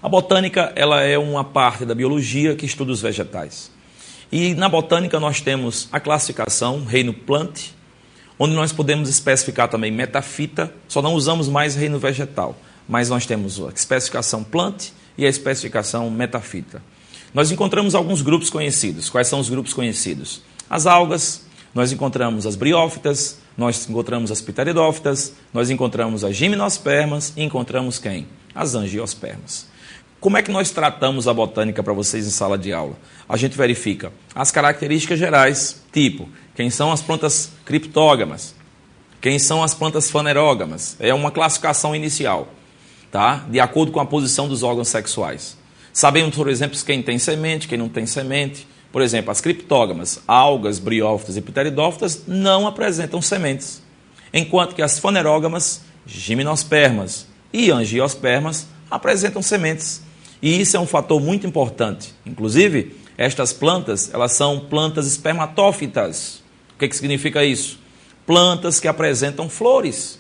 A botânica, ela é uma parte da biologia que estuda os vegetais. E na botânica nós temos a classificação, reino plant, onde nós podemos especificar também metafita, só não usamos mais reino vegetal, mas nós temos a especificação plant e a especificação metafita. Nós encontramos alguns grupos conhecidos. Quais são os grupos conhecidos? As algas, nós encontramos as briófitas, nós encontramos as pteridófitas, nós encontramos as gimnospermas e encontramos quem? As angiospermas. Como é que nós tratamos a botânica para vocês em sala de aula? A gente verifica as características gerais, tipo, quem são as plantas criptógamas, quem são as plantas fanerógamas. É uma classificação inicial, tá? De acordo com a posição dos órgãos sexuais. Sabemos, por exemplo, quem tem semente, quem não tem semente. Por exemplo, as criptógamas, algas, briófitas e pteridófitas não apresentam sementes, enquanto que as fanerógamas, gimnospermas e angiospermas apresentam sementes. E isso é um fator muito importante. Inclusive, estas plantas, elas são plantas espermatófitas. O que significa isso? Plantas que apresentam flores.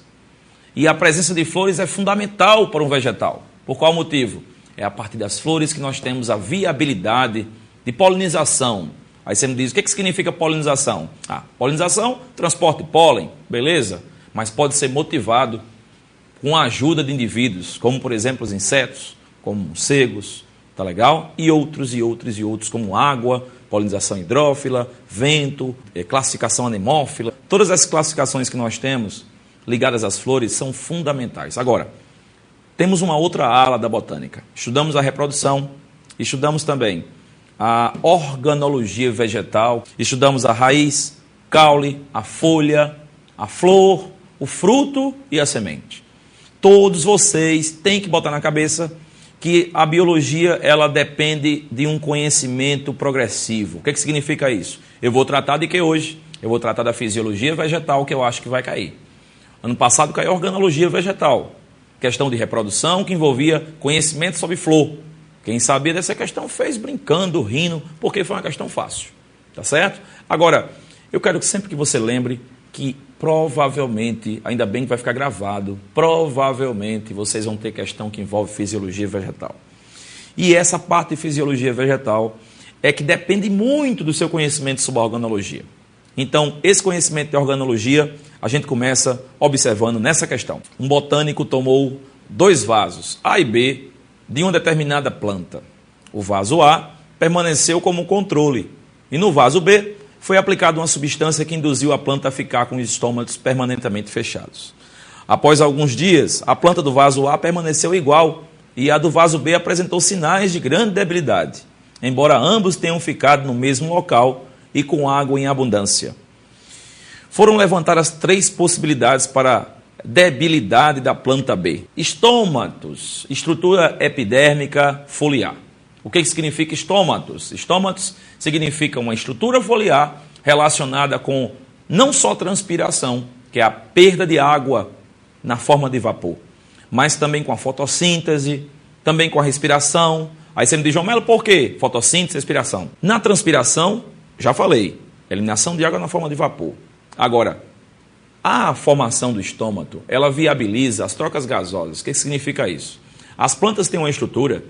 E a presença de flores é fundamental para um vegetal. Por qual motivo? É a partir das flores que nós temos a viabilidade de polinização. Aí você me diz, o que significa polinização? Polinização, transporte de pólen, beleza? Mas pode ser motivado com a ajuda de indivíduos, como por exemplo os insetos, como morcegos, tá legal? E outros, como água, polinização hidrófila, vento, classificação anemófila. Todas as classificações que nós temos ligadas às flores são fundamentais. Agora, temos uma outra ala da botânica. Estudamos a reprodução, estudamos também a organologia vegetal, estudamos a raiz, caule, a folha, a flor, o fruto e a semente. Todos vocês têm que botar na cabeça que a biologia ela depende de um conhecimento progressivo. O que significa isso? Eu vou tratar de que hoje? Eu vou tratar da fisiologia vegetal, que eu acho que vai cair. Ano passado caiu a organologia vegetal, questão de reprodução que envolvia conhecimento sobre flor. Quem sabia dessa questão fez brincando, rindo, porque foi uma questão fácil. Tá certo? Agora, eu quero que sempre que você lembre que provavelmente, ainda bem que vai ficar gravado, provavelmente vocês vão ter questão que envolve fisiologia vegetal. E essa parte de fisiologia vegetal é que depende muito do seu conhecimento sobre a organologia. Então, esse conhecimento de organologia, a gente começa observando nessa questão. Um botânico tomou 2 vasos, A e B, de uma determinada planta. O vaso A permaneceu como controle e no vaso B foi aplicada uma substância que induziu a planta a ficar com os estômatos permanentemente fechados. Após alguns dias, a planta do vaso A permaneceu igual e a do vaso B apresentou sinais de grande debilidade, embora ambos tenham ficado no mesmo local e com água em abundância. Foram levantadas 3 possibilidades para a debilidade da planta B. Estômatos, estrutura epidérmica foliar. O que significa estômatos? Estômatos significa uma estrutura foliar relacionada com não só transpiração, que é a perda de água na forma de vapor, mas também com a fotossíntese, também com a respiração. Aí você me diz, João Melo, por quê? Fotossíntese e respiração. Na transpiração, já falei, eliminação de água na forma de vapor. Agora, a formação do estômato, ela viabiliza as trocas gasosas. O que significa isso? As plantas têm uma estrutura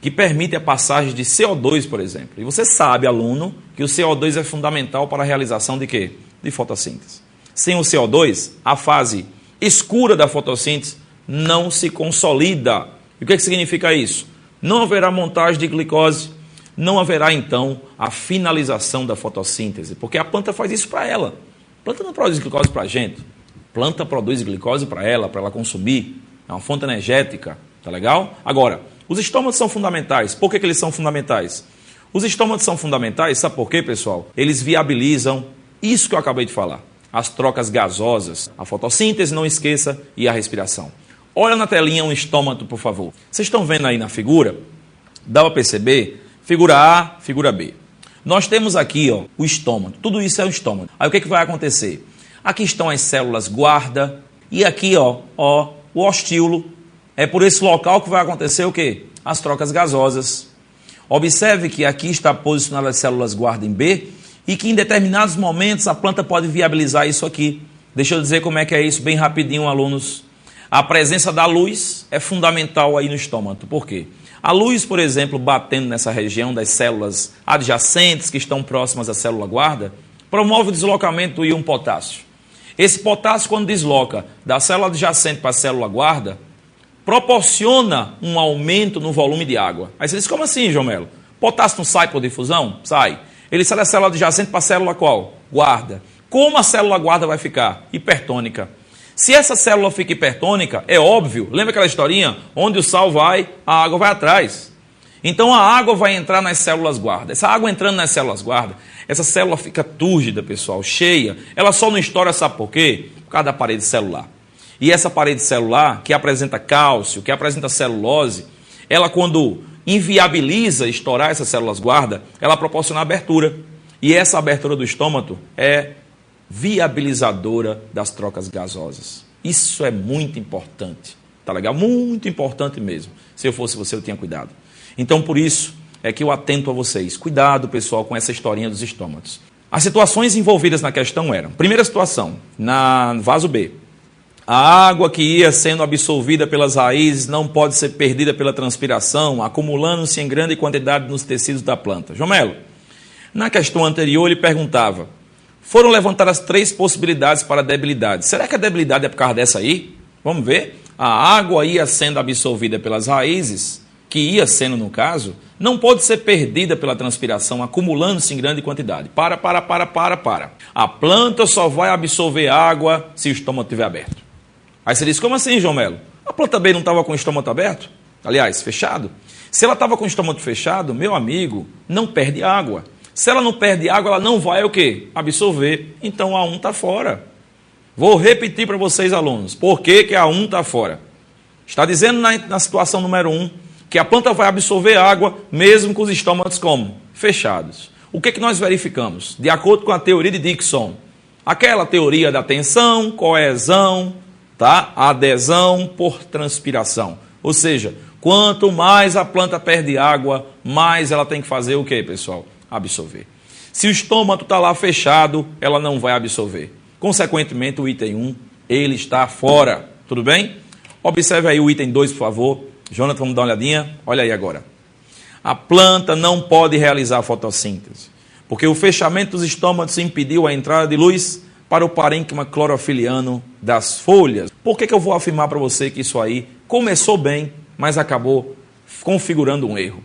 que permite a passagem de CO2, por exemplo. E você sabe, aluno, que o CO2 é fundamental para a realização de quê? De fotossíntese. Sem o CO2, a fase escura da fotossíntese não se consolida. E o que significa isso? Não haverá montagem de glicose, não haverá, então, a finalização da fotossíntese, porque a planta faz isso para ela. A planta não produz glicose para a gente. A planta produz glicose para ela consumir. É uma fonte energética, tá legal? Agora, os estômatos são fundamentais. Por que eles são fundamentais? Os estômatos são fundamentais, sabe por quê, pessoal? Eles viabilizam isso que eu acabei de falar. As trocas gasosas, a fotossíntese, não esqueça, e a respiração. Olha na telinha um estômato, por favor. Vocês estão vendo aí na figura? Dá para perceber? Figura A, figura B. Nós temos aqui o estômato. Tudo isso é o estômago. Aí o que vai acontecer? Aqui estão as células guarda. E aqui, o ostíolo. É por esse local que vai acontecer o quê? As trocas gasosas. Observe que aqui está posicionada as células guarda em B e que em determinados momentos a planta pode viabilizar isso aqui. Deixa eu dizer como é que é isso bem rapidinho, alunos. A presença da luz é fundamental aí no estômago. Por quê? A luz, por exemplo, batendo nessa região das células adjacentes que estão próximas à célula guarda, promove o deslocamento do íon potássio. Esse potássio, quando desloca da célula adjacente para a célula guarda, proporciona um aumento no volume de água. Aí você diz, como assim, João Melo? Potássio não sai por difusão? Sai. Ele sai da célula adjacente para a célula qual? Guarda. Como a célula guarda vai ficar? Hipertônica. Se essa célula fica hipertônica, é óbvio, lembra aquela historinha? Onde o sal vai, a água vai atrás. Então a água vai entrar nas células guarda. Essa água entrando nas células guarda, essa célula fica túrgida, pessoal, cheia. Ela só não estoura, sabe por quê? Por causa da parede celular. E essa parede celular, que apresenta cálcio, que apresenta celulose, ela quando inviabiliza estourar essas células guarda, ela proporciona abertura. E essa abertura do estômago é viabilizadora das trocas gasosas. Isso é muito importante. Tá legal? Muito importante mesmo. Se eu fosse você, eu tinha cuidado. Então, por isso, é que eu atento a vocês. Cuidado, pessoal, com essa historinha dos estômatos. As situações envolvidas na questão eram: primeira situação, na vaso B. A água que ia sendo absorvida pelas raízes não pode ser perdida pela transpiração, acumulando-se em grande quantidade nos tecidos da planta. João Melo, na questão anterior ele perguntava: foram levantadas 3 possibilidades para a debilidade. Será que a debilidade é por causa dessa aí? Vamos ver. A água ia sendo absorvida pelas raízes, que ia sendo no caso, não pode ser perdida pela transpiração, acumulando-se em grande quantidade. Para. A planta só vai absorver água se o estômago estiver aberto. Aí você diz, como assim, João Melo? A planta B não estava com o estômago aberto? Aliás, fechado? Se ela estava com o estômago fechado, meu amigo, não perde água. Se ela não perde água, ela não vai o quê? Absorver. Então a A1 está fora. Vou repetir para vocês, alunos, por que a A1 está fora. Está dizendo na situação número 1 que a planta vai absorver água mesmo com os estômagos como? Fechados. O que nós verificamos? De acordo com a teoria de Dickson, aquela teoria da tensão, coesão, tá? Adesão por transpiração. Ou seja, quanto mais a planta perde água, mais ela tem que fazer o quê, pessoal? Absorver. Se o estômago está lá fechado, ela não vai absorver. Consequentemente, o item 1, ele está fora. Tudo bem? Observe aí o item 2, por favor. Jonathan, vamos dar uma olhadinha? Olha aí agora. A planta não pode realizar a fotossíntese, porque o fechamento dos estômagos impediu a entrada de luz para o parênquima clorofiliano das folhas. Por que eu vou afirmar para você que isso aí começou bem, mas acabou configurando um erro?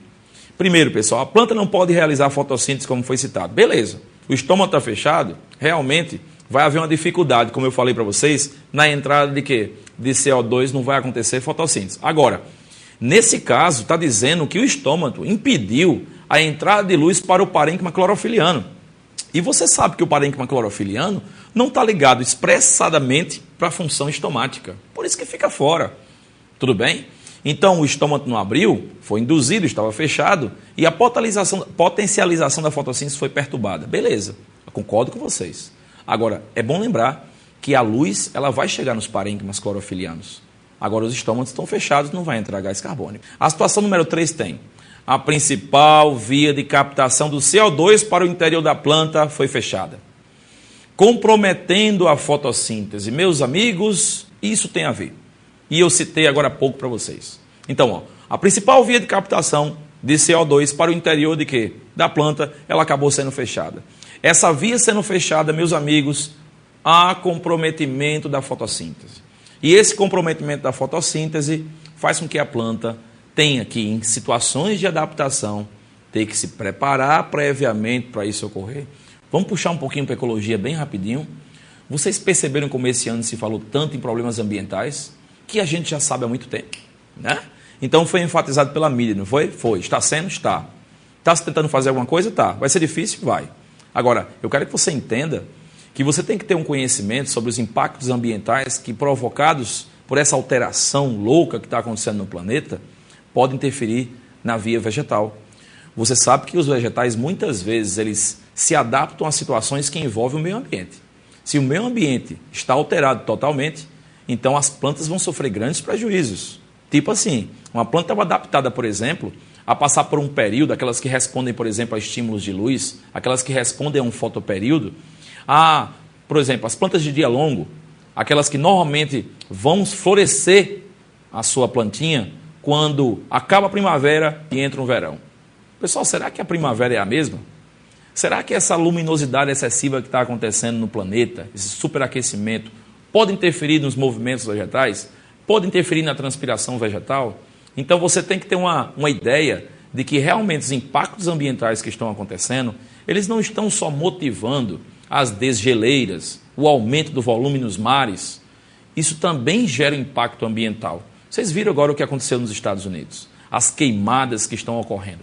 Primeiro, pessoal, a planta não pode realizar a fotossíntese como foi citado. Beleza, o estômago está fechado, realmente vai haver uma dificuldade, como eu falei para vocês, na entrada de quê? De CO2, não vai acontecer fotossíntese. Agora, nesse caso, está dizendo que o estômago impediu a entrada de luz para o parênquima clorofiliano. E você sabe que o parênquima clorofiliano não está ligado expressadamente para a função estomática. Por isso que fica fora. Tudo bem? Então, o estômago não abriu, foi induzido, estava fechado, e a potencialização da fotossíntese foi perturbada. Beleza, eu concordo com vocês. Agora, é bom lembrar que a luz ela vai chegar nos parênquimas clorofilianos. Agora, os estômagos estão fechados, não vai entrar gás carbônico. A situação número 3 tem: a principal via de captação do CO2 para o interior da planta foi fechada, comprometendo a fotossíntese. Meus amigos, isso tem a ver. E eu citei agora há pouco para vocês. Então, a principal via de captação de CO2 para o interior de quê? Da planta, ela acabou sendo fechada. Essa via sendo fechada, meus amigos, há comprometimento da fotossíntese. E esse comprometimento da fotossíntese faz com que a planta tenha que, em situações de adaptação, ter que se preparar previamente para isso ocorrer. Vamos puxar um pouquinho para a ecologia bem rapidinho. Vocês perceberam como esse ano se falou tanto em problemas ambientais, que a gente já sabe há muito tempo, né? Então foi enfatizado pela mídia, não foi? Foi. Está sendo? Está. Está se tentando fazer alguma coisa? Está. Vai ser difícil? Vai. Agora, eu quero que você entenda que você tem que ter um conhecimento sobre os impactos ambientais que, provocados por essa alteração louca que está acontecendo no planeta, podem interferir na via vegetal. Você sabe que os vegetais, muitas vezes, eles se adaptam a situações que envolvem o meio ambiente. Se o meio ambiente está alterado totalmente, então as plantas vão sofrer grandes prejuízos. Tipo assim, uma planta estava adaptada, por exemplo, a passar por um período, aquelas que respondem, por exemplo, a estímulos de luz, aquelas que respondem a um fotoperíodo, por exemplo, as plantas de dia longo, aquelas que normalmente vão florescer a sua plantinha quando acaba a primavera e entra o verão. Pessoal, será que a primavera é a mesma? Será que essa luminosidade excessiva que está acontecendo no planeta, esse superaquecimento, pode interferir nos movimentos vegetais? Pode interferir na transpiração vegetal? Então você tem que ter uma ideia de que realmente os impactos ambientais que estão acontecendo, eles não estão só motivando as desgeleiras, o aumento do volume nos mares. Isso também gera impacto ambiental. Vocês viram agora o que aconteceu nos Estados Unidos? As queimadas que estão ocorrendo.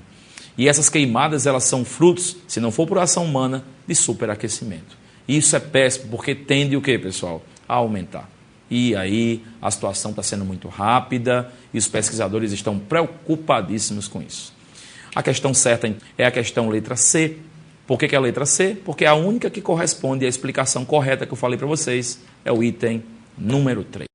E essas queimadas, elas são frutos, se não for por ação humana, de superaquecimento. E isso é péssimo, porque tende o quê, pessoal? A aumentar. E aí a situação está sendo muito rápida e os pesquisadores estão preocupadíssimos com isso. A questão certa é a questão letra C. Por que é a letra C? Porque a única que corresponde à explicação correta que eu falei para vocês é o item número 3.